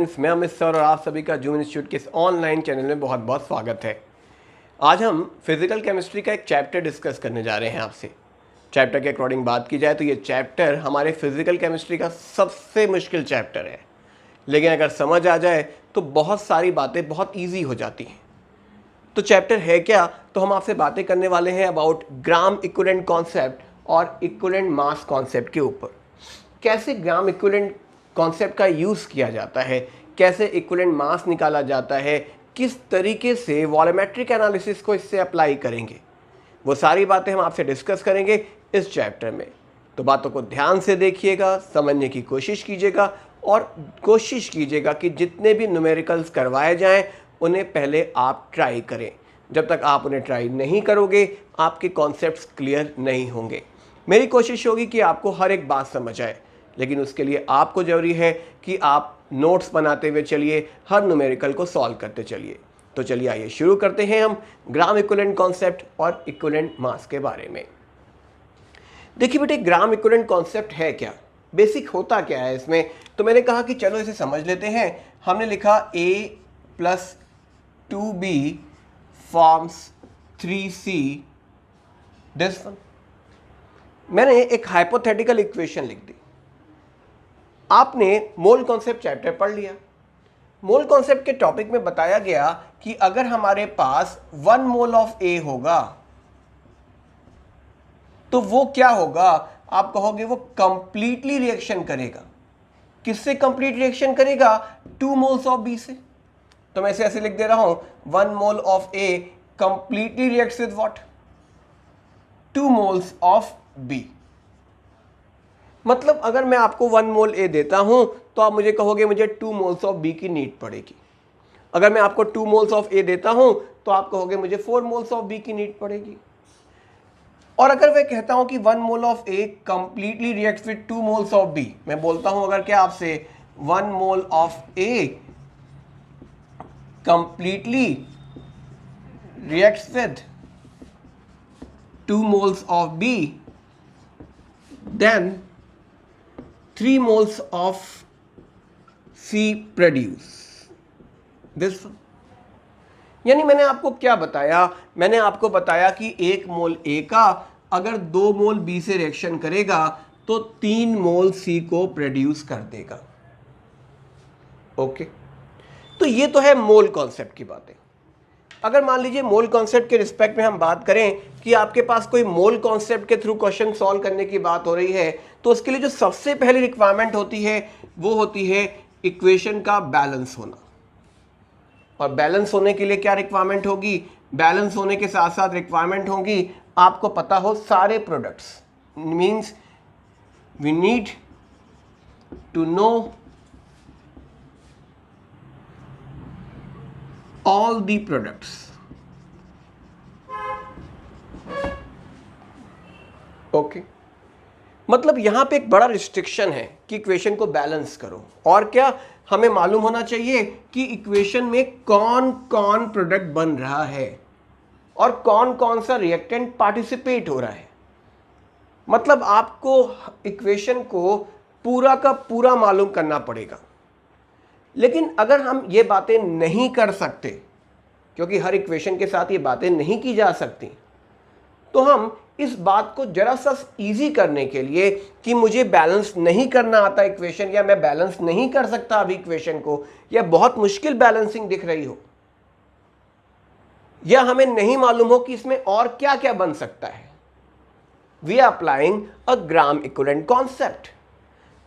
Students, मैं Amit sir और आप सभी का जूम इंस्टीट्यूट के इस ऑनलाइन चैनल में बहुत बहुत स्वागत है। आज हम फिजिकल केमिस्ट्री का एक चैप्टर डिस्कस करने जा रहे हैं आपसे। चैप्टर के अकॉर्डिंग बात की जाए तो ये चैप्टर हमारे फिजिकल केमिस्ट्री का सबसे मुश्किल चैप्टर है, लेकिन अगर समझ आ जाए तो बहुत सारी बातें बहुत ईजी हो जाती हैं। तो चैप्टर है क्या, तो हम आपसे बातें करने वाले हैं अबाउट ग्राम इक्विवेलेंट कॉन्सेप्ट और इक्विवेलेंट मास कॉन्सेप्ट के ऊपर। कैसे ग्राम इक्विवेलेंट कॉन्सेप्ट का यूज़ किया जाता है, कैसे इक्विवेलेंट मास निकाला जाता है, किस तरीके से वॉल्यूमेट्रिक एनालिसिस को इससे अप्लाई करेंगे, वो सारी बातें हम आपसे डिस्कस करेंगे इस चैप्टर में। तो बातों को ध्यान से देखिएगा, समझने की कोशिश कीजिएगा और कोशिश कीजिएगा कि जितने भी न्यूमेरिकल्स करवाए जाएं उन्हें पहले आप ट्राई करें। जब तक आप उन्हें ट्राई नहीं करोगे आपके कॉन्सेप्ट्स क्लियर नहीं होंगे। मेरी कोशिश होगी कि आपको हर एक बात समझ आए, लेकिन उसके लिए आपको ज़रूरी है कि आप नोट्स बनाते हुए चलिए, हर न्यूमेरिकल को सॉल्व करते चलिए। तो चलिए आइए शुरू करते हैं हम ग्राम इक्विवेलेंट कॉन्सेप्ट और इक्विवेलेंट मास के बारे में। देखिए बेटे, ग्राम इक्विवेलेंट कॉन्सेप्ट है क्या, बेसिक होता क्या है इसमें, तो मैंने कहा कि चलो इसे समझ लेते हैं। हमने लिखा a + 2b forms 3c this one. मैंने एक हाइपोथेटिकल इक्वेशन लिख दी। आपने मोल कॉन्सेप्ट चैप्टर पढ़ लिया। मोल कॉन्सेप्ट के टॉपिक में बताया गया कि अगर हमारे पास 1 मोल ऑफ ए होगा तो वो क्या होगा, आप कहोगे वो कंप्लीटली रिएक्शन करेगा। किससे कंप्लीट रिएक्शन करेगा? 2 मोल्स ऑफ बी से। तो मैं इसे ऐसे लिख दे रहा हूं, 1 mole of A completely reacts with what? 2 moles of B. मतलब अगर मैं आपको 1 मोल ए देता हूं तो आप मुझे कहोगे मुझे 2 मोल्स ऑफ बी की नीड पड़ेगी। अगर मैं आपको 2 मोल्स ऑफ ए देता हूं तो आप कहोगे मुझे 4 मोल्स ऑफ बी की नीड पड़ेगी। और अगर मैं कहता हूं कि 1 mole of A completely reacts with 2 moles of B, मैं बोलता हूं अगर क्या आपसे 1 mole of A completely reacts with 2 moles of B, then 3 moles of C produce this one। यानी मैंने आपको क्या बताया? मैंने आपको बताया कि 1 मोल A का अगर 2 मोल B से रिएक्शन करेगा तो 3 मोल C को प्रोड्यूस कर देगा। ओके, तो ये तो है मोल कॉन्सेप्ट की बातें। अगर मान लीजिए मोल कॉन्सेप्ट के रिस्पेक्ट में हम बात करें कि आपके पास कोई मोल कॉन्सेप्ट के थ्रू क्वेश्चन सॉल्व करने की बात हो रही है, तो उसके लिए जो सबसे पहली रिक्वायरमेंट होती है वो होती है इक्वेशन का बैलेंस होना। और बैलेंस होने के लिए क्या रिक्वायरमेंट होगी? बैलेंस होने के साथ साथ रिक्वायरमेंट होगी आपको पता हो सारे products. Means we need to know all the products। Okay, मतलब यहां पे एक बड़ा रिस्ट्रिक्शन है कि इक्वेशन को बैलेंस करो। और क्या हमें मालूम होना चाहिए कि इक्वेशन में कौन कौन प्रोडक्ट बन रहा है और कौन कौन सा रिएक्टेंट पार्टिसिपेट हो रहा है। मतलब आपको इक्वेशन को पूरा का पूरा मालूम करना पड़ेगा। लेकिन अगर हम ये बातें नहीं कर सकते, क्योंकि हर इक्वेशन के साथ ये बातें नहीं की जा सकती, तो हम इस बात को जरा सा इजी करने के लिए कि मुझे बैलेंस नहीं करना आता इक्वेशन, या मैं बैलेंस नहीं कर सकता अभी इक्वेशन को, या बहुत मुश्किल बैलेंसिंग दिख रही हो, या हमें नहीं मालूम हो कि इसमें और क्या क्या बन सकता है, we are applying a gram equivalent concept.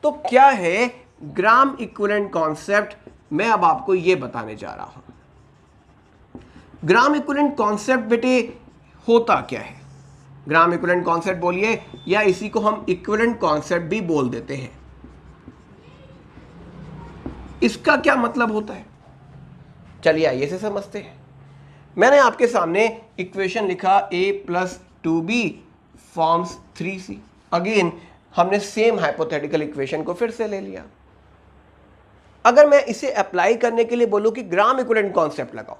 तो क्या है ग्राम इक्विवेलेंट कॉन्सेप्ट? मैं अब आपको यह बताने जा रहा हूं। ग्राम इक्विवेलेंट कॉन्सेप्ट बेटे होता क्या है? ग्राम इक्विवेलेंट कॉन्सेप्ट बोलिए, या इसी को हम इक्विवेलेंट कॉन्सेप्ट भी बोल देते हैं। इसका क्या मतलब होता है, चलिए आइए इसे समझते हैं। मैंने आपके सामने इक्वेशन लिखा a + 2b forms 3c। Again हमने सेम हाइपोथेटिकल इक्वेशन को फिर से ले लिया। अगर मैं इसे अप्लाई करने के लिए बोलूं कि ग्राम इक्विवेलेंट कॉन्सेप्ट लगाओ,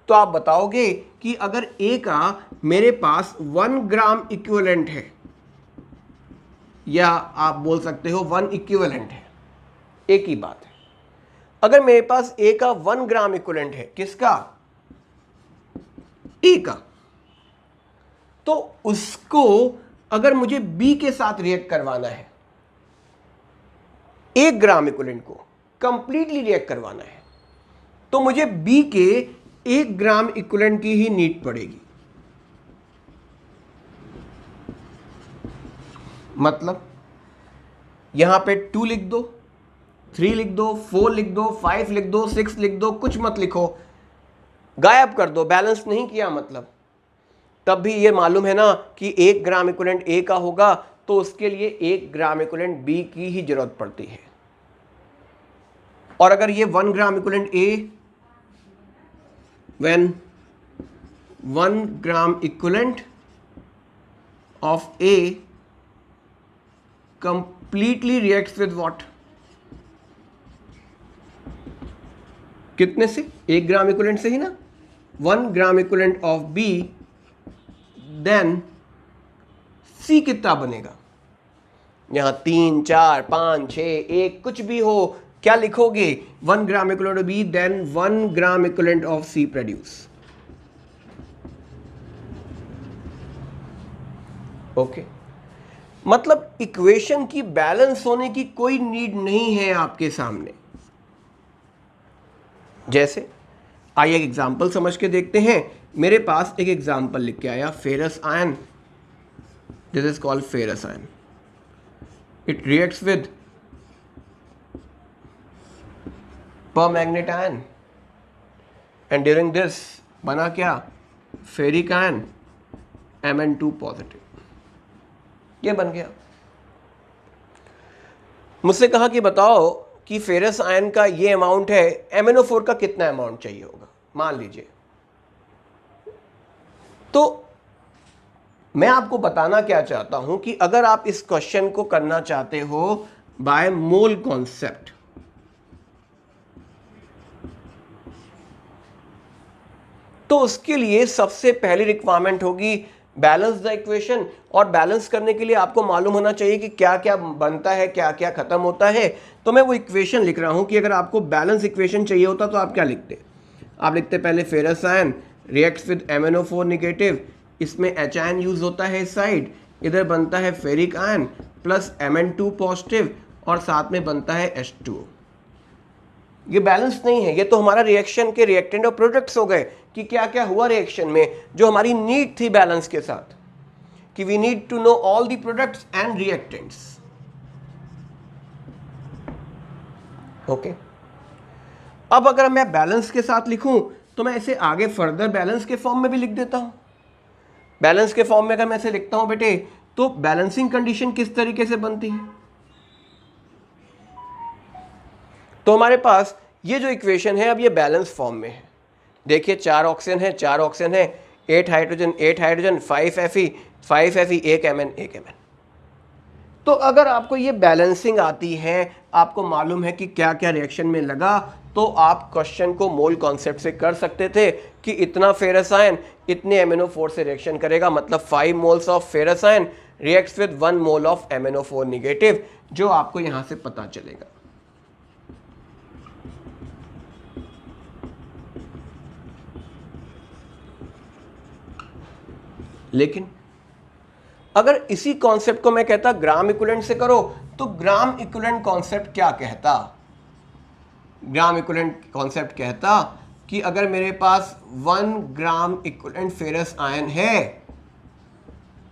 तो आप बताओगे कि अगर A का मेरे पास 1 ग्राम इक्विवेलेंट है, या आप बोल सकते हो 1 इक्विवेलेंट है, एक ही बात है। अगर मेरे पास ए का 1 ग्राम इक्विवेलेंट है, किसका? ए का, तो उसको अगर मुझे बी के साथ रिएक्ट करवाना है, 1 ग्राम इक्विवेलेंट को कंप्लीटली रिएक्ट करवाना है, तो मुझे बी के 1 ग्राम इक्विवेलेंट की ही नीड पड़ेगी। मतलब यहां पे 2 लिख दो, 3 लिख दो, 4 लिख दो, 5 लिख दो, 6 लिख दो, कुछ मत लिखो, गायब कर दो, बैलेंस नहीं किया मतलब। तब भी ये मालूम है ना कि 1 ग्राम इक्विवेलेंट ए का होगा, तो उसके लिए 1 ग्राम इक्विवेलेंट बी की ही जरूरत पड़ती है। और अगर ये 1 gram equivalent A, when 1 gram equivalent of A completely reacts with what, कितने से? 1 ग्राम इक्विवेलेंट से ही ना, 1 gram equivalent of B, then C कितना बनेगा? यहां 3, 4, 5, 6, 1 कुछ भी हो, क्या लिखोगे? 1 gram equivalent of B, then 1 gram equivalent of C produce. Okay, मतलब इक्वेशन की बैलेंस होने की कोई नीड नहीं है आपके सामने। जैसे आइए एक एग्जाम्पल समझ के देखते हैं। मेरे पास एक एग्जाम्पल लिख के आया, ferrous ion, this is called ferrous ion, it reacts with परमैग्नेट ion, and during this बना क्या? Ferric ion, Mn2 positive. ये बन गया। मुझसे कहा कि बताओ कि फेरस आयन का ये अमाउंट है, MnO4 का कितना अमाउंट चाहिए होगा, मान लीजिए। तो मैं आपको बताना क्या चाहता हूं कि अगर आप इस क्वेश्चन को करना चाहते हो बाय मोल कॉन्सेप्ट, तो उसके लिए सबसे पहली रिक्वायरमेंट होगी बैलेंस द इक्वेशन। और बैलेंस करने के लिए आपको मालूम होना चाहिए कि क्या क्या बनता है, क्या क्या खत्म होता है। तो मैं वो इक्वेशन लिख रहा हूं कि अगर आपको बैलेंस इक्वेशन चाहिए होता तो आप क्या लिखते? आप लिखते पहले ferrous ion reacts with MnO4 negative, इसमें H आयन यूज होता है इस साइड, इधर बनता है ferric ion plus Mn2 positive, और साथ में बनता है H2O। ये बैलेंस नहीं है, ये तो हमारा रिएक्शन के रिएक्टेंट और प्रोडक्ट्स हो गए कि क्या क्या हुआ रिएक्शन में, जो हमारी नीड थी बैलेंस के साथ, कि we need to know all the products and reactants. Okay, अब अगर मैं बैलेंस के साथ लिखूं तो मैं इसे आगे फर्दर बैलेंस के फॉर्म में भी लिख देता हूं। बैलेंस के फॉर्म में अगर मैं इसे लिखता हूं बेटे, तो बैलेंसिंग कंडीशन किस तरीके से बनती है? तो हमारे पास ये जो इक्वेशन है अब ये बैलेंस फॉर्म में है। देखिए 4 ऑक्सीजन है, 4 ऑक्सीजन है, 8 hydrogen, 8 hydrogen, 5 Fe, 5 Fe, 1 Mn, 1 Mn। तो अगर आपको ये बैलेंसिंग आती है, आपको मालूम है कि क्या क्या रिएक्शन में लगा, तो आप क्वेश्चन को मोल कॉन्सेप्ट से कर सकते थे कि इतना फेरस आयन इतने MnO4 से रिएक्शन करेगा, मतलब 5 moles of ferrous ion reacts with 1 mole of MnO4 negative, जो आपको यहां से पता चलेगा। लेकिन अगर इसी कॉन्सेप्ट को मैं कहता ग्राम इक्विवेलेंट से करो, तो ग्राम इक्विवेलेंट कॉन्सेप्ट क्या कहता? ग्राम इक्विवेलेंट कॉन्सेप्ट कहता कि अगर मेरे पास 1 ग्राम इक्विवेलेंट फेरस आयन है,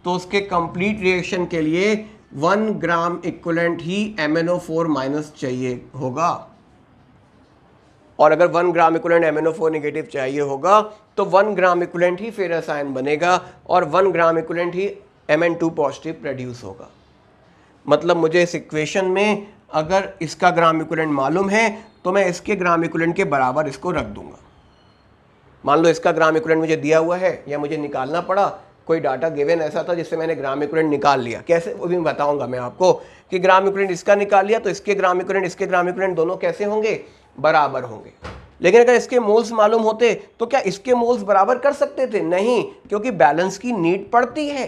तो उसके कंप्लीट रिएक्शन के लिए 1 ग्राम इक्विवेलेंट ही MnO4 माइनस चाहिए होगा। और अगर 1 ग्राम इक्विवेलेंट MnO4 नेगेटिव चाहिए होगा, तो 1 ग्राम इक्विवेलेंट ही फेरस आयन बनेगा और 1 ग्राम इक्विवेलेंट ही Mn2 पॉजिटिव प्रोड्यूस होगा। मतलब मुझे इस इक्वेशन में अगर इसका ग्राम इक्विवेलेंट मालूम है, तो मैं इसके ग्राम इक्विवेलेंट के बराबर इसको रख दूंगा। मान लो इसका ग्राम इक्विवेलेंट मुझे दिया हुआ है या मुझे निकालना पड़ा, कोई डाटा गिवन ऐसा था जिससे मैंने ग्राम इक्विवेलेंट निकाल लिया। कैसे, वो भी बताऊंगा मैं आपको कि ग्राम इक्विवेलेंट इसका निकाल लिया तो इसके ग्राम इक्विवेलेंट, इसके ग्राम इक्विवेलेंट दोनों कैसे होंगे? बराबर होंगे। लेकिन अगर इसके मोल्स मालूम होते तो क्या इसके मोल्स बराबर कर सकते थे? नहीं, क्योंकि बैलेंस की नीड पड़ती है।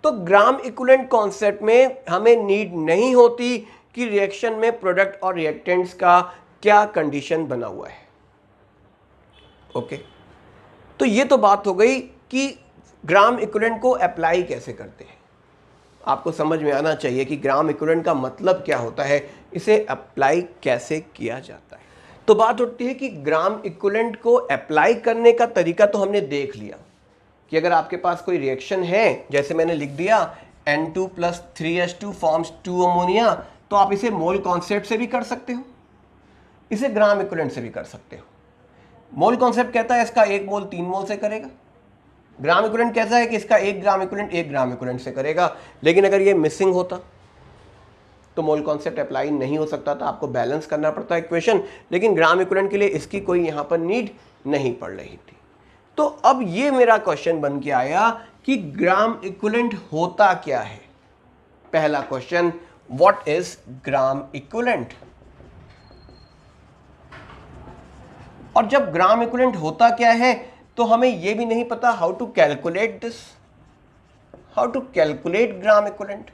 तो ग्राम इक्विवेलेंट कॉन्सेप्ट में हमें नीड नहीं होती कि रिएक्शन में प्रोडक्ट और रिएक्टेंट्स का क्या कंडीशन बना हुआ है। ओके, तो ये तो बात हो गई कि ग्राम इक्विवेलेंट को अप्लाई कैसे करते हैं। आपको समझ में आना चाहिए कि ग्राम इक्विवेलेंट का मतलब क्या होता है, इसे अप्लाई कैसे किया जाता है। तो बात उठती है कि ग्राम इक्विवेलेंट को अप्लाई करने का तरीका तो हमने देख लिया कि अगर आपके पास कोई रिएक्शन है, जैसे मैंने लिख दिया N2 + 3H2 फॉर्म्स 2 अमोनिया, तो आप इसे मोल कॉन्सेप्ट से भी कर सकते हो, इसे ग्राम इक्विवेलेंट से भी कर सकते हो। मोल कॉन्सेप्ट कहता है इसका 1 मोल 3 मोल से करेगा, ग्राम इक्विवेलेंट कहता है कि इसका 1 ग्राम इक्विवेलेंट 1 ग्राम इक्विवेलेंट से करेगा। लेकिन अगर ये मिसिंग होता तो मोल कॉन्सेप्ट अप्लाई नहीं हो सकता था, आपको बैलेंस करना पड़ता है इक्वेशन, लेकिन ग्राम इक्विवेलेंट के लिए इसकी कोई यहाँ पर नीड नहीं पड़ रही थी। तो अब ये मेरा क्वेश्चन बन के आया कि ग्राम इक्विवेलेंट होता क्या है। पहला question, what is gram equivalent. और जब ग्राम इक्विवेलेंट होता क्या है तो हमें यह भी नहीं पता how to calculate this, how to calculate gram equivalent.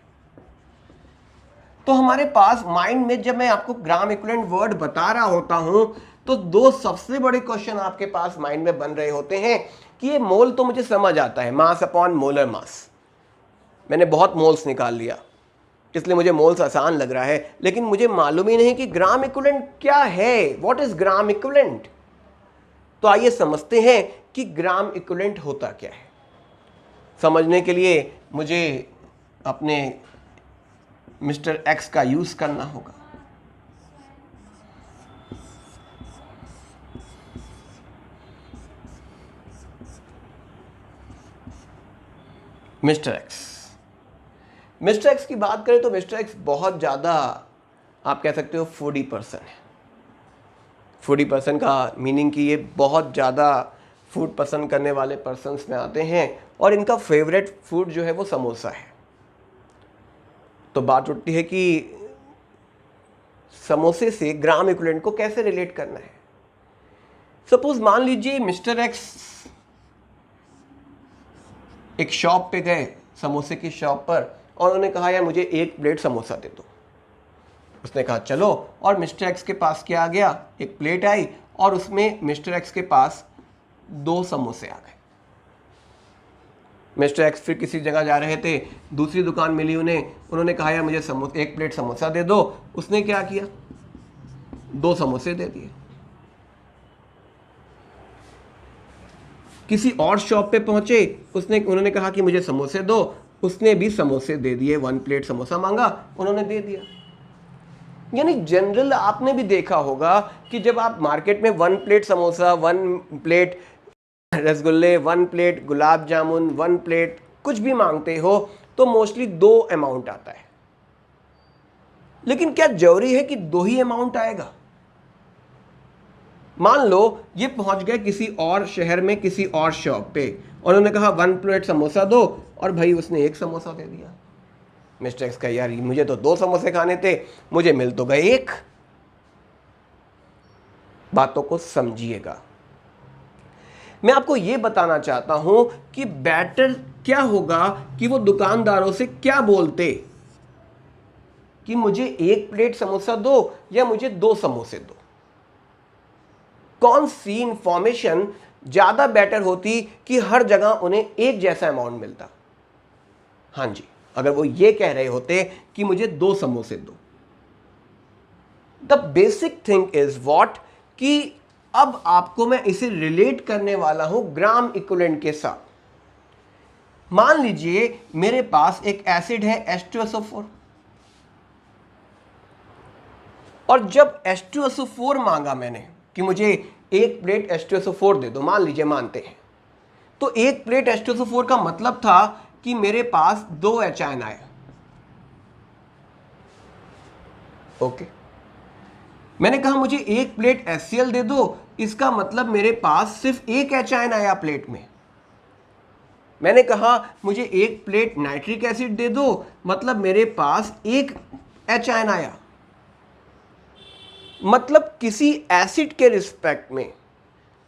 तो हमारे पास माइंड में जब मैं आपको ग्राम इक्विवेलेंट वर्ड बता रहा होता हूं तो दो सबसे बड़े क्वेश्चन आपके पास माइंड में बन रहे होते हैं कि ये मोल तो मुझे समझ आता है, मास अपॉन मोलर मास, मैंने बहुत मोल्स निकाल लिया इसलिए मुझे मोल्स आसान लग रहा है, लेकिन मुझे मालूम ही नहीं कि ग्राम इक्विवेलेंट क्या है, व्हाट इज ग्राम इक्विवेलेंट। तो आइए समझते हैं कि ग्राम इक्विवेलेंट होता क्या है। समझने के लिए मुझे अपने मिस्टर एक्स का यूज करना होगा। मिस्टर एक्स की बात करें तो मिस्टर एक्स बहुत ज़्यादा, आप कह सकते हो, फूडी पर्सन है। फूडी पर्सन का मीनिंग कि ये बहुत ज़्यादा फूड पसंद करने वाले पर्सन्स में आते हैं और इनका फेवरेट फूड जो है वो समोसा है। तो बात उठती है कि समोसे से ग्राम इक्विवेलेंट को कैसे रिलेट करना है। सपोज मान लीजिए मिस्टर एक्स एक शॉप पे गए, समोसे की शॉप पर, और उन्होंने कहा यार मुझे 1 प्लेट समोसा दे दो। उसने कहा चलो, और मिस्टर एक्स के पास क्या आ गया, एक प्लेट आई और उसमें मिस्टर एक्स के पास 2 समोसे आ गए। मिस्टर एक्स फिर किसी जगह जा रहे थे, दूसरी दुकान मिली उन्हें, उन्होंने कहा यार मुझे 1 प्लेट समोसा दे दो। उसने क्या किया, 2 समोसे दे दिए। किसी और शॉप पे पहुंचे, उन्होंने कहा कि मुझे समोसे दो, उसने भी समोसे दे दिए। 1 प्लेट समोसा मांगा, उन्होंने दे दिया। यानी जनरल आपने भी देखा होगा कि जब आप मार्केट में 1 प्लेट समोसा, 1 प्लेट रसगुल्ले, 1 प्लेट गुलाब जामुन, 1 प्लेट कुछ भी मांगते हो तो मोस्टली 2 अमाउंट आता है। लेकिन क्या जरूरी है कि 2 ही अमाउंट आएगा? मान लो ये पहुंच गए किसी और शहर में, किसी और शॉप पे, और उन्होंने कहा 1 प्लेट समोसा दो, और भाई उसने 1 समोसा दे दिया। मिस्टर एक्स का यार मुझे तो 2 समोसे खाने थे, मुझे मिल तो गए 1। बातों को समझिएगा। मैं आपको यह बताना चाहता हूं कि बेटर क्या होगा कि वो दुकानदारों से क्या बोलते कि मुझे 1 प्लेट समोसा दो या मुझे 2 समोसे दो। कौन सी इंफॉर्मेशन ज्यादा बेटर होती कि हर जगह उन्हें एक जैसा अमाउंट मिलता। हाँ जी, अगर वो ये कह रहे होते कि मुझे 2 समोसे दो। The basic thing is what, कि अब आपको मैं इसे रिलेट करने वाला हूं ग्राम इक्विवेलेंट के साथ। मान लीजिए मेरे पास एक एसिड है H2SO4, और जब H2SO4 मांगा मैंने कि मुझे 1 प्लेट H2SO4 दे दो, मान लीजिए मानते हैं, तो 1 प्लेट H2SO4 का मतलब था कि मेरे पास 2 H आयन आए। ओके, मैंने कहा मुझे 1 प्लेट HCl दे दो, इसका मतलब मेरे पास सिर्फ 1 H आयन आया प्लेट में। मैंने कहा मुझे 1 प्लेट नाइट्रिक एसिड दे दो, मतलब मेरे पास 1 H आयन आया। मतलब किसी एसिड के रिस्पेक्ट में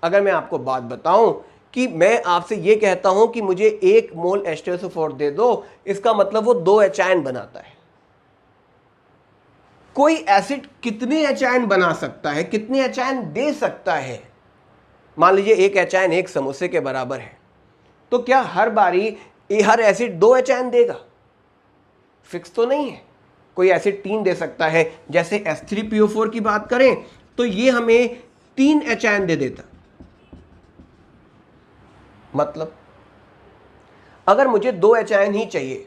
अगर मैं आपको बात बताऊं कि मैं आपसे यह कहता हूं कि मुझे 1 मोल H2SO4 दे दो, इसका मतलब वो 2 H आयन बनाता है। कोई एसिड कितने एच आयन बना सकता है, कितने एच आयन दे सकता है। मान लीजिए एक एच आयन एक समोसे के बराबर है, तो क्या हर बारी हर एसिड 2 एच आयन देगा? फिक्स तो नहीं है। कोई एसिड 3 दे सकता है, जैसे H3PO4 की बात करें तो ये हमें 3 एच आयन दे देता। मतलब अगर मुझे 2 एच आयन ही चाहिए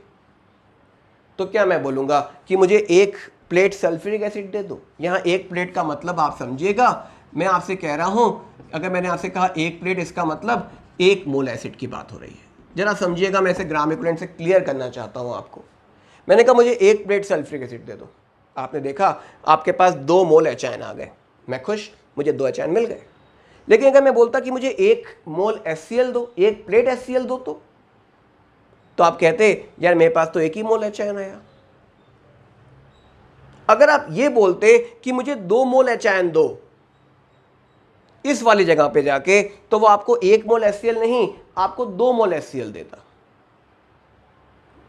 तो क्या मैं बोलूंगा कि मुझे एक प्लेट सल्फ्यूरिक एसिड दे दो? यहां एक प्लेट का मतलब आप समझिएगा, मैं आपसे कह रहा हूं, अगर मैंने आपसे कहा एक प्लेट, इसका मतलब 1 मोल एसिड की बात हो रही है। जरा समझिएगा, मैं इसे ग्राम इक्विवेलेंट से क्लियर करना चाहता हूं आपको। मैंने कहा मुझे 1 प्लेट सल्फ्यूरिक एसिड दे दो, आपने देखा आपके पास 2 मोल एच आयन आ गए, मैं खुश, मुझे 2 एच आयन मिल गए। लेकिन अगर मैं बोलता कि मुझे 1 मोल HCl दो, 1 प्लेट HCl दो, तो आप कहते यार मेरे पास तो 1 ही मोल एच आयन आया। अगर आप ये बोलते कि मुझे 2 मोल एच आयन दो इस वाली जगह पे जाके, तो वो आपको 1 मोल HCl नहीं, आपको 2 मोल HCl देता।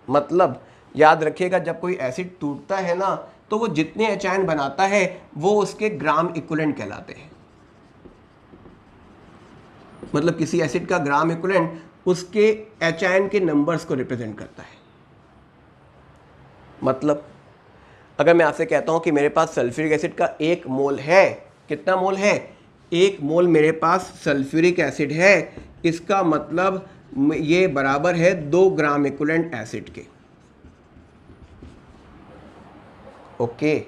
मतलब याद रखिएगा, जब कोई एसिड टूटता है ना, तो वो जितने एच आयन बनाता है वो उसके ग्राम इक्विवेलेंट कहलाते हैं। मतलब किसी एसिड का ग्राम इक्विवेलेंट उसके एच आयन के नंबर्स को रिप्रेजेंट करता है। मतलब अगर मैं आपसे कहता हूं कि मेरे पास सल्फ्यूरिक एसिड का 1 मोल है, कितना मोल है? 1 मोल मेरे पास सल्फ्यूरिक एसिड है, इसका मतलब ये बराबर है 2 ग्राम इक्विवेलेंट एसिड के। ओके,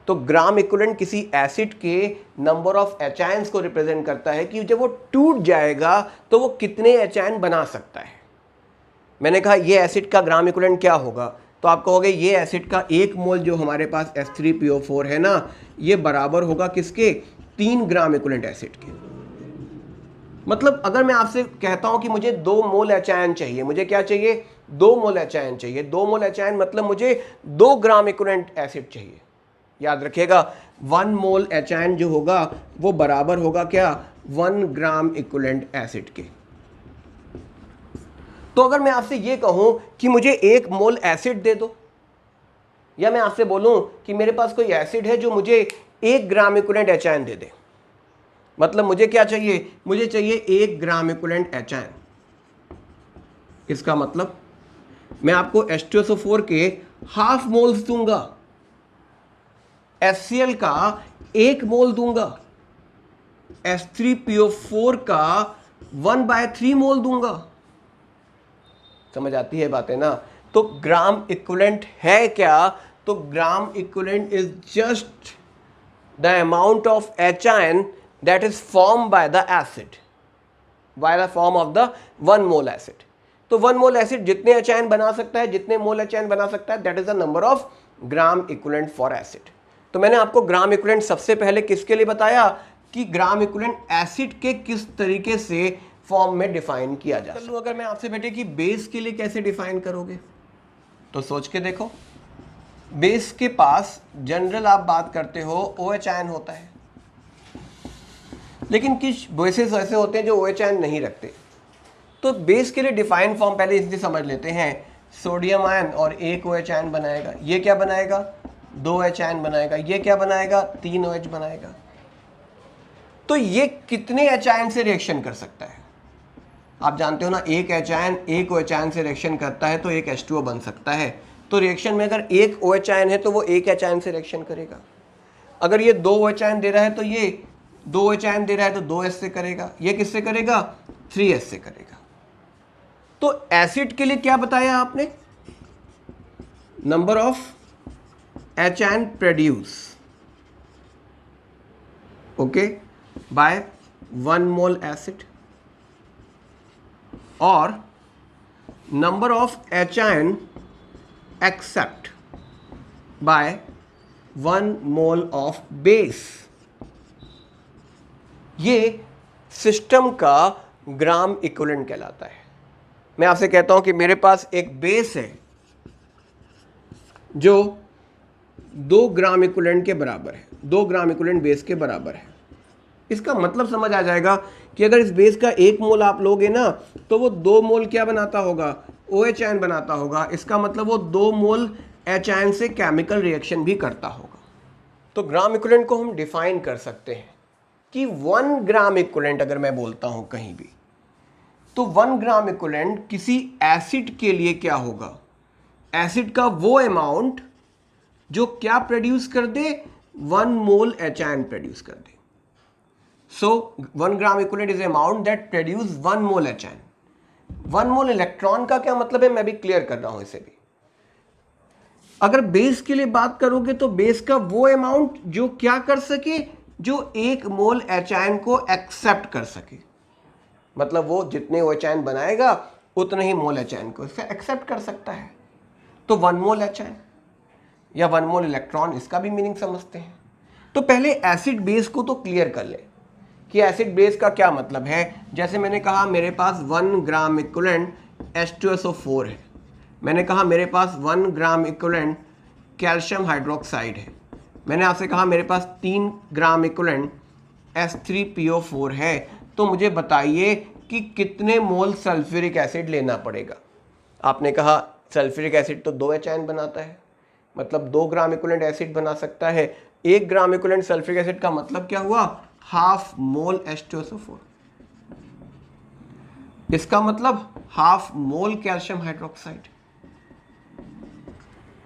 तो ग्राम इक्विवेलेंट किसी एसिड के नंबर ऑफ एच आयन्स को रिप्रेजेंट करता है कि जब वो टूट जाएगा तो वो कितने एच आयन बना सकता है। मैंने कहा ये एसिड का ग्राम इक्विवेलेंट क्या होगा, तो आप कहोगे ये एसिड का 1 मोल जो हमारे पास H3PO4 है ना, ये बराबर होगा किसके? 3 ग्राम इक्विवेलेंट एसिड के। मतलब अगर मैं आपसे कहता हूं कि मुझे 2 मोल एच आयन चाहिए, मुझे क्या चाहिए? 2 मोल एच आयन चाहिए। 2 मोल एच आयन मतलब मुझे 2 ग्राम इक्विवेलेंट एसिड चाहिए। याद रखिएगा 1 मोल एच आयन जो होगा वो बराबर होगा क्या? 1 ग्राम इक्विवेलेंट एसिड के। तो अगर मैं आपसे ये कहूं कि मुझे 1 मोल एसिड दे दो, या मैं आपसे बोलूं कि मेरे पास कोई एसिड है जो मुझे 1 ग्राम इक्विवेलेंट एच आयन दे दे, मतलब मुझे क्या चाहिए? मुझे चाहिए 1 ग्राम इक्विवेलेंट एच आयन। इसका मतलब मैं आपको H2SO4 के हाफ मोल्स दूंगा, HCl का 1 मोल दूंगा, H3PO4 का 1/3 मोल दूंगा। समझ आती है बातें ना? तो ग्राम इक्विवेलेंट है क्या? तो ग्राम equivalent is just the amount of H ion that is form by the acid, by the form of the 1 mole acid. तो 1 मोल एसिड जितने एच आयन बना सकता है, जितने मोल एच आयन बना सकता है, that is the number of gram equivalent for acid. तो मैंने आपको ग्राम इक्विवेलेंट सबसे पहले किसके लिए बताया कि ग्राम इक्विवेलेंट एसिड के किस तरीके से फॉर्म में डिफाइन किया जा सकता है। अगर मैं आपसे बेटे कि बेस के लिए कैसे डिफाइन करोगे, तो सोच के देखो। बेस के पास जनरल आप बात करते हो OH आयन होता है, लेकिन कुछ बेसेस ऐसे होते हैं जो OH आयन नहीं रखते। तो बेस के लिए डिफाइन फॉर्म पहले इसलिए समझ लेते हैं, सोडियम आयन और 1 OH आयन बनाएगा, ये क्या बनाएगा? 2 H आयन बनाएगा, ये क्या बनाएगा? 3 OH बनाएगा। तो ये कितने H आयन से रिएक्शन कर सकता है? आप जानते हो ना, 1 H आयन 1 OH आयन से रिएक्शन करता है तो एक H2O बन सकता है। तो रिएक्शन में अगर 1 OH आयन है तो वो 1 H आयन से रिएक्शन करेगा। अगर ये 2 OH आयन दे रहा है तो ये 2 OH आयन दे रहा है तो 2 H से करेगा। ये किससे करेगा? 3 H से करेगा। तो एसिड के लिए क्या बताया आपने? Number of H ion produce, okay, by 1 mole acid, और number of H ion except by 1 mole of base. ये सिस्टम का ग्राम इक्विवेलेंट कहलाता है। मैं आपसे कहता हूं कि मेरे पास एक बेस है जो 2 ग्राम इक्विवेलेंट के बराबर है, 2 ग्राम इक्विवेलेंट बेस के बराबर है। इसका मतलब समझ आ जाएगा कि अगर इस बेस का 1 मोल आप लोगे ना, तो वो 2 मोल क्या बनाता होगा? OH आयन बनाता होगा। इसका मतलब वो 2 मोल H आयन से केमिकल रिएक्शन भी करता होगा। तो ग्राम इक्विवेलेंट को हम डिफाइन कर सकते हैं कि 1 ग्राम इक्विवेलेंट अगर मैं बोलता हूं कहीं भी, तो 1 ग्राम इक्विवेलेंट किसी एसिड के लिए क्या होगा, एसिड का वो अमाउंट जो क्या प्रोड्यूस कर दे, 1 मोल HN प्रोड्यूस कर दे। सो 1 gram equivalent is amount that produce 1 mole HN। 1 mole electron का क्या मतलब है, मैं भी क्लियर कर रहा हूं इसे भी। अगर बेस के लिए बात करोगे तो बेस का वो अमाउंट जो क्या कर सके, जो 1 मोल HN को एक्सेप्ट कर सके, मतलब वो जितने OH बनाएगा उतने ही मोल HN को एक्सेप्ट कर सकता है। तो 1 मोल HN या 1 मोल इलेक्ट्रॉन, इसका भी मीनिंग समझते हैं। तो पहले एसिड बेस को तो क्लियर कर ले कि एसिड बेस का क्या मतलब है। जैसे मैंने कहा मेरे पास 1 ग्राम इक्विवेलेंट H2SO4 है, मैंने कहा मेरे पास 1 ग्राम इक्विवेलेंट कैल्शियम हाइड्रोक्साइड है, मैंने आपसे कहा मेरे पास 3 ग्राम इक्विवेलेंट H3PO4 है। तो मुझे बताइए कि कितने मोल सल्फ्यूरिक एसिड लेना पड़ेगा। आपने कहा सल्फ्यूरिक एसिड तो 2 HN बनाता है, मतलब 2 ग्राम इक्विवेलेंट एसिड बना सकता है। 1 ग्राम इक्विवेलेंट सल्फ्यूरिक एसिड का मतलब क्या हुआ, हाफ मोल H2SO4। इसका मतलब हाफ मोल कैल्शियम हाइड्रोक्साइड।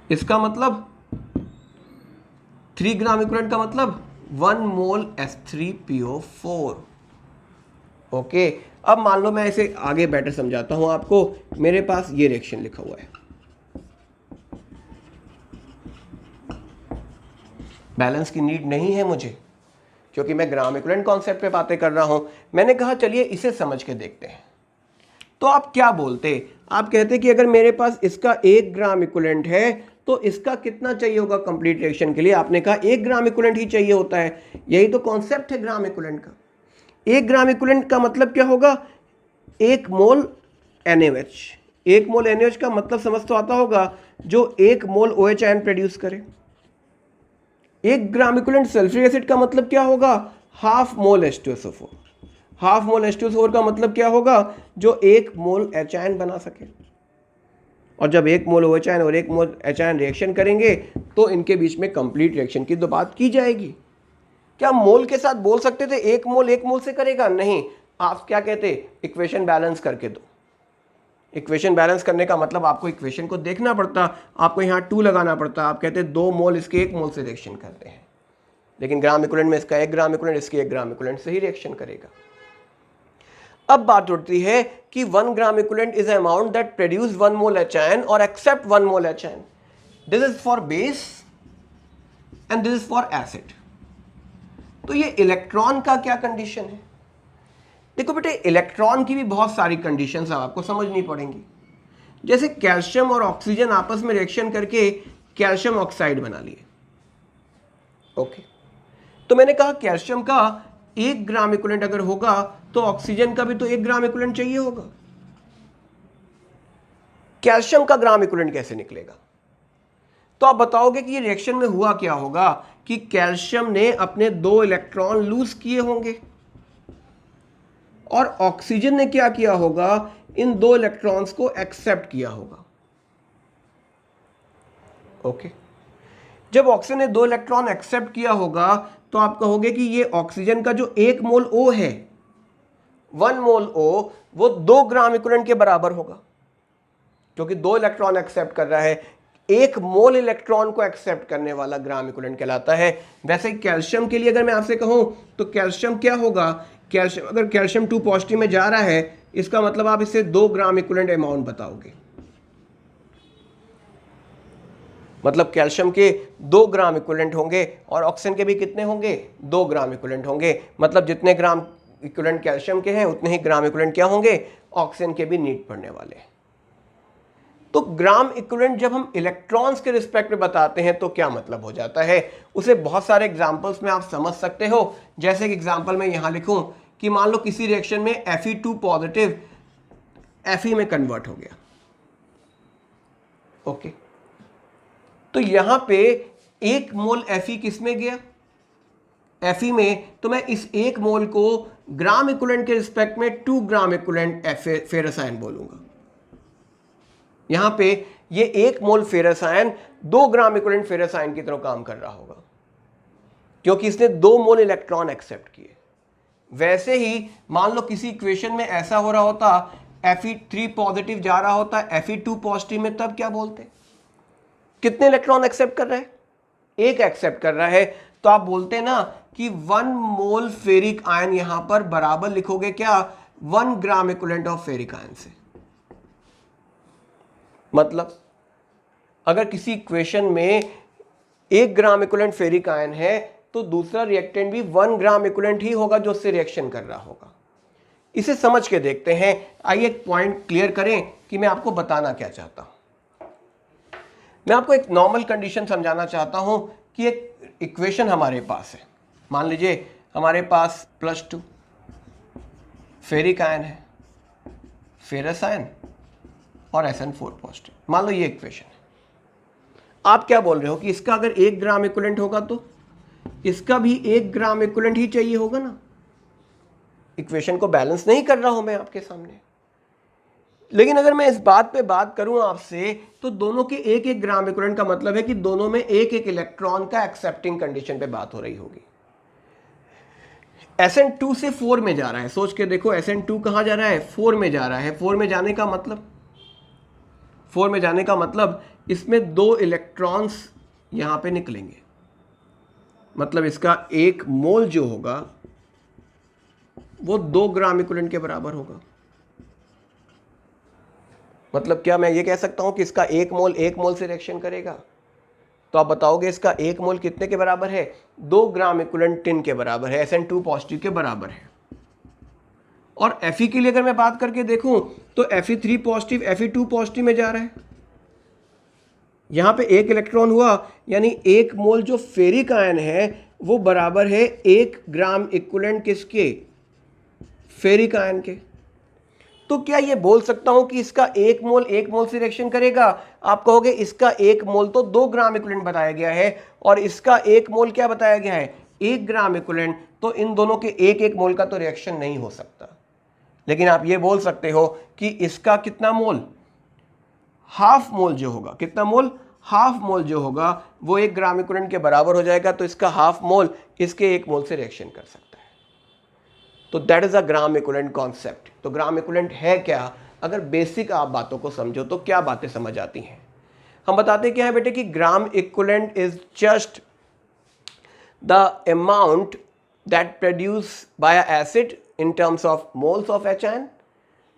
इसका मतलब 3 ग्राम इक्विवेलेंट का मतलब 1 मोल H3PO4। ओके, अब मान लो मैं इसे आगे बेटर समझाता हूं आपको। मेरे पास ये रिएक्शन लिखा हुआ है, बैलेंस की नीड नहीं है मुझे क्योंकि मैं ग्राम इक्विवेलेंट कॉन्सेप्ट पे बातें कर रहा हूं। मैंने कहा चलिए इसे समझ के देखते हैं। तो आप क्या बोलते, आप कहते कि अगर मेरे पास इसका 1 ग्राम इक्विवेलेंट है तो इसका कितना चाहिए होगा कंप्लीट रिएक्शन के लिए। आपने कहा 1 ग्राम इक्विवेलेंट ही चाहिए होता है, यही तो कॉन्सेप्ट है ग्राम इक्विवेलेंट का। 1 ग्राम इक्विवेलेंट का मतलब क्या होगा, 1 मोल NaOH। 1 मोल NaOH का मतलब समझ तो आता होगा, जो 1 मोल OH प्रोड्यूस करे। 1 ग्राम इक्विवेलेंट सल्फ्यूरिक एसिड का मतलब क्या होगा, half mole H2SO4। Half mole H2SO4 का मतलब क्या होगा, जो 1 मोल HN बना सके। और जब 1 मोल OH और 1 मोल HN रिएक्शन करेंगे तो इनके बीच में कंप्लीट रिएक्शन की तो बात की जाएगी। क्या मोल के साथ बोल सकते थे 1 मोल 1 मोल से करेगा, नहीं। आप क्या कहते, इक्वेशन बैलेंस करके दो। इक्वेशन बैलेंस करने का मतलब आपको इक्वेशन को देखना पड़ता, आपको यहाँ 2 लगाना पड़ता। आप कहते 2 मोल इसके 1 मोल से रिएक्शन करते हैं, लेकिन ग्राम इक्विवेलेंट में इसका 1 ग्राम इक्विवेलेंट इसके 1 ग्राम इक्विवेलेंट से ही रिएक्शन करेगा। अब बात उठती है कि 1 gram equivalent is amount that produce 1 mole HN और accept 1 mole HN। This is for base and this is for acid. तो ये इलेक्ट्रॉन का क्या कंडीशन है। देखो बेटे, इलेक्ट्रॉन की भी बहुत सारी कंडीशंस आपको समझनी पड़ेंगी। जैसे कैल्शियम और ऑक्सीजन आपस में रिएक्शन करके कैल्शियम ऑक्साइड बना लिए। ओके, तो मैंने कहा कैल्शियम का 1 ग्राम इक्विवेलेंट अगर होगा तो ऑक्सीजन का भी तो 1 ग्राम इक्विवेलेंट चाहिए होगा। कैल्शियम का ग्राम इक्विवेलेंट कैसे निकलेगा। तो आप बताओगे कि ये रिएक्शन में हुआ क्या होगा कि कैल्शियम ने अपने 2 इलेक्ट्रॉन लूज किए होंगे और ऑक्सीजन ने क्या किया होगा, इन 2 इलेक्ट्रॉन्स को एक्सेप्ट किया होगा। ओके, जब ऑक्सीजन ने 2 इलेक्ट्रॉन एक्सेप्ट किया होगा तो आप कहोगे कि ये ऑक्सीजन का जो 1 मोल O है, 1 मोल O, वो 2 ग्राम इक्विवेलेंट के बराबर होगा, क्योंकि 2 इलेक्ट्रॉन एक्सेप्ट कर रहा है। 1 मोल इलेक्ट्रॉन को एक्सेप्ट करने वाला ग्राम इक्विवेलेंट कहलाता है। वैसे कैल्शियम के लिए अगर मैं आपसे कहूं तो कैल्शियम क्या होगा, कैल्शियम अगर कैल्शियम 2 पॉजिटिव में जा रहा है, इसका मतलब आप इसे 2 ग्राम इक्विवेलेंट अमाउंट बताओगे। मतलब कैल्शियम के 2 ग्राम इक्विवेलेंट होंगे और ऑक्सीजन के भी कितने होंगे, 2 ग्राम इक्विवेलेंट होंगे। मतलब जितने ग्राम इक्विवेलेंट कैल्शियम के हैं उतने ही ग्राम इक्विवेलेंट क्या होंगे, ऑक्सीजन के भी नीड पड़ने वाले हैं। तो ग्राम इक्विवेलेंट जब हम इलेक्ट्रॉन्स के रिस्पेक्ट में बताते हैं तो क्या मतलब हो जाता है, उसे बहुत सारे एग्जांपल्स में आप समझ सकते हो। जैसे कि एग्जांपल मैं यहां लिखूं कि मान लो किसी रिएक्शन में Fe2 पॉजिटिव Fe में कन्वर्ट हो गया। ओके, तो यहां पे 1 मोल Fe किस में गया, Fe में। तो मैं इस 1 मोल को ग्राम इक्विवेलेंट के रिस्पेक्ट में 2 ग्राम इक्विवेलेंट फेरस आयन बोलूंगा। यहां पे ये 1 mole ferrous ion 2 gram equivalent ferrous ion की तरह काम कर रहा होगा। क्योंकि इसने 2 मोल इलेक्ट्रॉन एक्सेप्ट किए। वैसे ही मान लो किसी इक्वेशन में ऐसा हो रहा होता, Fe3 पॉजिटिव जा रहा होता Fe2 पॉजिटिव में, तब क्या बोलते? कितने इलेक्ट्रॉन एक्सेप्ट कर रहा है? 1 एक्सेप्ट कर रहा है, तो आप बोलते ना कि 1 मोल फेरिक आयन यहां पर बराबर लिखोगे क्या? 1 gram equivalent of ferric ion से। मतलब अगर किसी इक्वेशन में 1 ग्राम इक्विवेलेंट फेरिक आयन है तो दूसरा रिएक्टेंट भी 1 ग्राम इक्विवेलेंट ही होगा जो उससे रिएक्शन कर रहा होगा। इसे समझ के देखते हैं। आइए एक पॉइंट क्लियर करें कि मैं आपको बताना क्या चाहता हूं। मैं आपको एक नॉर्मल कंडीशन समझाना चाहता हूं कि एक इक्वेशन हमारे पास है। मान लीजिए हमारे पास +2 फेरिक आयन है, फेरस आयन और SN4 पॉजिटिव। मान लो ये इक्वेशन है। आप क्या बोल रहे हो कि इसका अगर 1 ग्राम इक्विवेलेंट होगा तो इसका भी 1 ग्राम इक्विवेलेंट ही चाहिए होगा ना। इक्वेशन को बैलेंस नहीं कर रहा हूं मैं आपके सामने। लेकिन अगर मैं इस बात पे बात करूं आपसे, तो दोनों के 1-1 ग्राम इक्विवेलेंट का मतलब है कि दोनों में 1-1 इलेक्ट्रॉन का एक्सेप्टिंग कंडीशन पे बात हो रही होगी। SN2 से 4 में जा रहा है। सोच के देखो, SN2 कहां जा रहा है? 4 में जा रहा है। 4 में जाने का मतलब इसमें 2 इलेक्ट्रॉन्स यहां पे निकलेंगे। मतलब इसका 1 मोल जो होगा वो 2 ग्राम इक्विवेलेंट के बराबर होगा। मतलब क्या मैं ये कह सकता हूं कि इसका 1 मोल से रिएक्शन करेगा? तो आप बताओगे इसका 1 मोल कितने के बराबर है? 2 ग्राम इक्विवेलेंट टिन के बराबर है, SN2 पॉजिटिव के बराबर है। और Fe के लिए अगर मैं बात करके देखूं तो Fe3 पॉजिटिव Fe2 पॉजिटिव में जा रहा है। यहां पे 1 इलेक्ट्रॉन हुआ, यानी 1 मोल जो फेरिक आयन है वो बराबर है 1 ग्राम इक्विवेलेंट किसके? फेरिक आयन के। तो क्या ये बोल सकता हूं कि इसका 1 मोल से रिएक्शन करेगा? आप कहोगे इसका 1 मोल तो 2 ग्राम इक्विवेलेंट बताया गया है और इसका 1 मोल क्या बताया गया है? 1 ग्राम इक्विवेलेंट। तो इन दोनों के 1-1 मोल का तो रिएक्शन नहीं हो सकता। लेकिन आप ये बोल सकते हो कि इसका कितना मोल? हाफ मोल जो होगा, कितना मोल? हाफ मोल जो होगा वो 1 ग्राम इक्विवेलेंट के बराबर हो जाएगा। तो इसका हाफ मोल इसके 1 मोल से रिएक्शन कर सकता है। तो that is a gram equivalent concept. तो ग्राम इक्विवेलेंट है क्या? अगर बेसिक आप बातों को समझो तो क्या बातें समझ आती हैं। हम बताते क्या है बेटे कि ग्राम equivalent is just the amount that produce by a acid in terms of moles of H ion,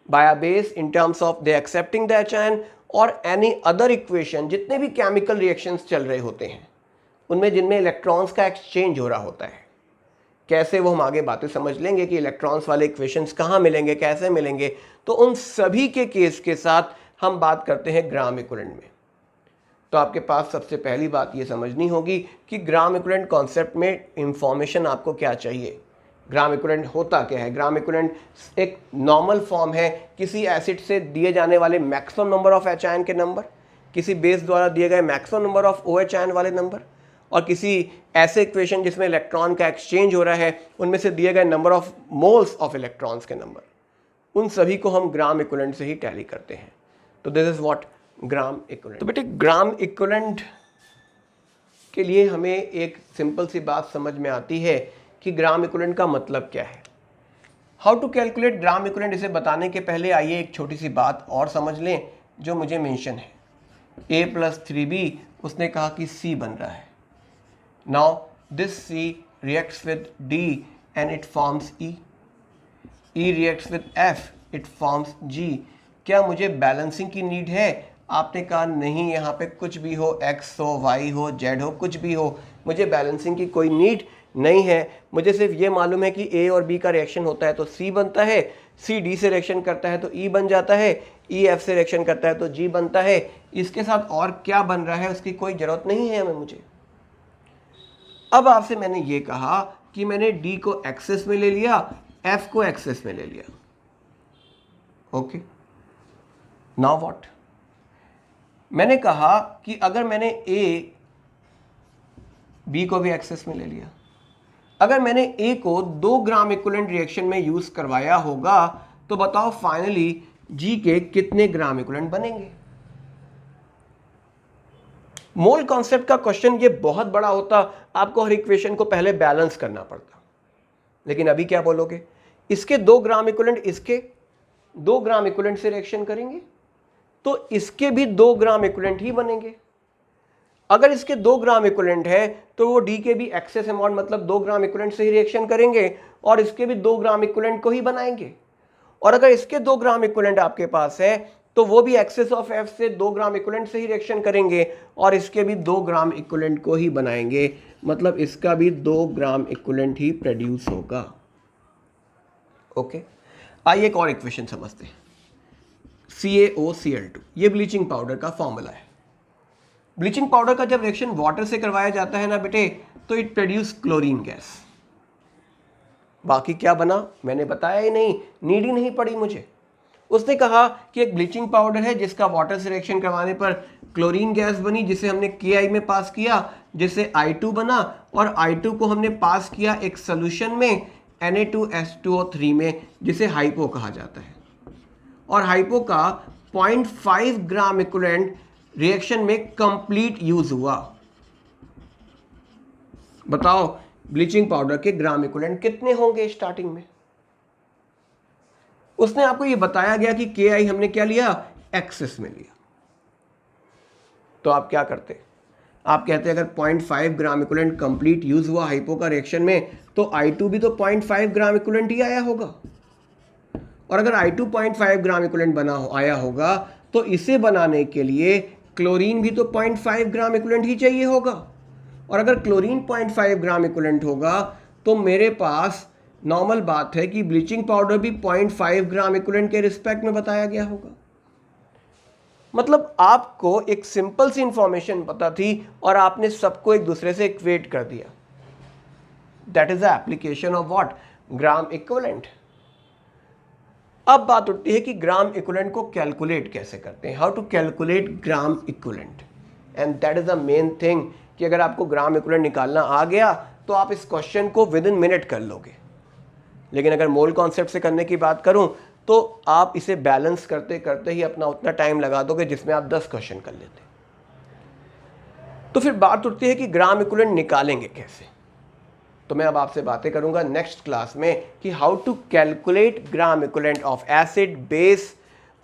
by a base in terms of they accepting the H ion, और any other equation, जितने भी chemical reactions चल रहे होते हैं उनमें जिनमें electrons का एक्सचेंज हो रहा होता है। कैसे, वो हम आगे बातें समझ लेंगे कि इलेक्ट्रॉन्स वाले इक्वेशंस कहाँ मिलेंगे, कैसे मिलेंगे। तो उन सभी के केस के साथ हम बात करते हैं ग्राम इक्विवेलेंट में। तो आपके पास सबसे पहली बात ये समझनी होगी कि ग्राम इक्विवेलेंट कॉन्सेप्ट में इंफॉर्मेशन आपको क्या चाहिए। ग्राम इक्विवेलेंट होता क्या है? ग्राम इक्विवेलेंट एक नॉर्मल फॉर्म है किसी एसिड से दिए जाने वाले maximum number of H ion के नंबर, किसी बेस द्वारा दिए गए maximum number of OH ion वाले नंबर, और किसी ऐसे इक्वेशन जिसमें इलेक्ट्रॉन का एक्सचेंज हो रहा है उनमें से दिए गए number of moles of electrons के नंबर। उन सभी को हम ग्राम इक्विवेलेंट से ही टैली करते हैं। तो this is what gram equivalent. तो बेटे ग्राम इक्विवेलेंट के लिए हमें एक सिंपल सी बात समझ में आती है कि ग्राम इक्विवेलेंट का मतलब क्या है। How to calculate gram equivalent, इसे बताने के पहले आइए एक छोटी सी बात और समझ लें जो मुझे मेंशन है। A+3B उसने कहा कि C बन रहा है। Now this C reacts with D and it forms E reacts with F, it forms G। क्या मुझे बैलेंसिंग की नीड है? आपने कहा नहीं, यहाँ पे कुछ भी हो, X हो, Y हो, Z हो, कुछ भी हो, मुझे बैलेंसिंग की कोई नीड नहीं है। मुझे सिर्फ ये मालूम है कि A और B का रिएक्शन होता है तो C बनता है, C D से रिएक्शन करता है तो E बन जाता है, E F से रिएक्शन करता है तो G बनता है। इसके साथ और क्या बन रहा है उसकी कोई ज़रूरत नहीं है हमें मुझे। अब आपसे मैंने ये कहा कि मैंने D को एक्सेस में ले लिया, F को एक्सेस में ले लिया। Okay, now what? मैंने कहा कि अगर मैंने B को भी एक्सेस में ले लिया, अगर मैंने A को 2 ग्राम इक्विवेलेंट रिएक्शन में यूज करवाया होगा तो बताओ फाइनली G के कितने ग्राम इक्विवेलेंट बनेंगे? मोल कॉन्सेप्ट का क्वेश्चन ये बहुत बड़ा होता, आपको हर इक्वेशन को पहले बैलेंस करना पड़ता। लेकिन अभी क्या बोलोगे, इसके 2 ग्राम इक्विवेलेंट इसके 2 ग्राम इक्विवेलेंट से रिएक्शन करेंगे तो इसके भी 2 ग्राम इक्विवेलेंट ही बनेंगे। अगर इसके 2 ग्राम इक्विवेलेंट है तो वो डी के भी एक्सेस अमाउंट मतलब 2 ग्राम इक्विवेलेंट से ही रिएक्शन करेंगे और इसके भी 2 ग्राम इक्विवेलेंट को ही बनाएंगे। और अगर इसके 2 ग्राम इक्विवेलेंट आपके पास है तो वो भी एक्सेस ऑफ एफ से 2 ग्राम इक्विवेलेंट से ही रिएक्शन करेंगे और इसके भी 2 ग्राम इक्विवेलेंट को ही बनाएंगे, मतलब इसका भी 2 ग्राम इक्विवेलेंट ही प्रोड्यूस होगा। ओके, आइए एक और इक्वेशन समझते हैं। CaOCl2 ये ब्लीचिंग पाउडर का फॉर्मूला है। ब्लीचिंग पाउडर का जब रिएक्शन वाटर से करवाया जाता है ना बेटे, तो इट प्रोड्यूस क्लोरीन गैस। बाकी क्या बना मैंने बताया ही नहीं, नीड ही नहीं पड़ी मुझे। उसने कहा कि एक ब्लीचिंग पाउडर है जिसका वाटर से रिएक्शन करवाने पर क्लोरीन गैस बनी, जिसे हमने Ki में पास किया, जिससे I2 बना और I2 को हमने पास किया एक सोल्यूशन में Na2H2O3 में, जिसे हाइपो कहा जाता है। और हाइपो का 0.5 ग्राम इक्विवेलेंट रिएक्शन में कंप्लीट यूज हुआ। बताओ ब्लीचिंग पाउडर के ग्राम इक्विवेलेंट कितने होंगे स्टार्टिंग में। उसने आपको ये बताया गया कि Ki हमने क्या लिया, एक्सेस में लिया। तो आप क्या करते, आप कहते अगर 0.5 ग्राम इक्विवेलेंट कंप्लीट यूज हुआ हाइपो का रिएक्शन में तो I2 भी तो 0.5 ग्राम इक्विवेलेंट ही आया होगा। और अगर I2 0.5 ग्राम इक्विवेलेंट आया होगा तो इसे बनाने के लिए क्लोरीन भी तो 0.5 ग्राम इक्विवेलेंट ही चाहिए होगा। और अगर क्लोरीन 0.5 ग्राम इक्विवेलेंट होगा तो मेरे पास नॉर्मल बात है कि ब्लीचिंग पाउडर भी 0.5 ग्राम इक्विवेलेंट के रिस्पेक्ट में बताया गया होगा। मतलब आपको एक सिंपल सी इंफॉर्मेशन पता थी और आपने सबको एक दूसरे से इक्वेट कर दिया। That is the application of what, gram equivalent. अब बात उठती है कि ग्राम इक्विवेलेंट को कैलकुलेट कैसे करते हैं, how to calculate gram equivalent. And that is the main thing कि अगर आपको ग्राम इक्विवेलेंट निकालना आ गया तो आप इस क्वेश्चन को विद इन मिनट कर लोगे। लेकिन अगर मोल कॉन्सेप्ट से करने की बात करूं तो आप इसे बैलेंस करते करते ही अपना उतना टाइम लगा दोगे जिसमें आप 10 क्वेश्चन कर लेते। तो फिर बात उठती है कि ग्राम इक्विवेलेंट निकालेंगे कैसे। तो मैं अब आपसे बातें करूंगा नेक्स्ट क्लास में कि how to calculate gram equivalent of acid base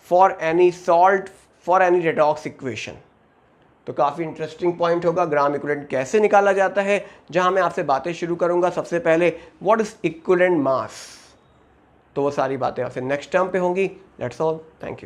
for any salt for any redox equation. तो काफ़ी इंटरेस्टिंग पॉइंट होगा, ग्राम इक्विवेलेंट कैसे निकाला जाता है, जहां मैं आपसे बातें शुरू करूंगा सबसे पहले व्हाट इज इक्विवेलेंट मास। तो वो सारी बातें आपसे नेक्स्ट टर्म पे होंगी। That's all, thank you.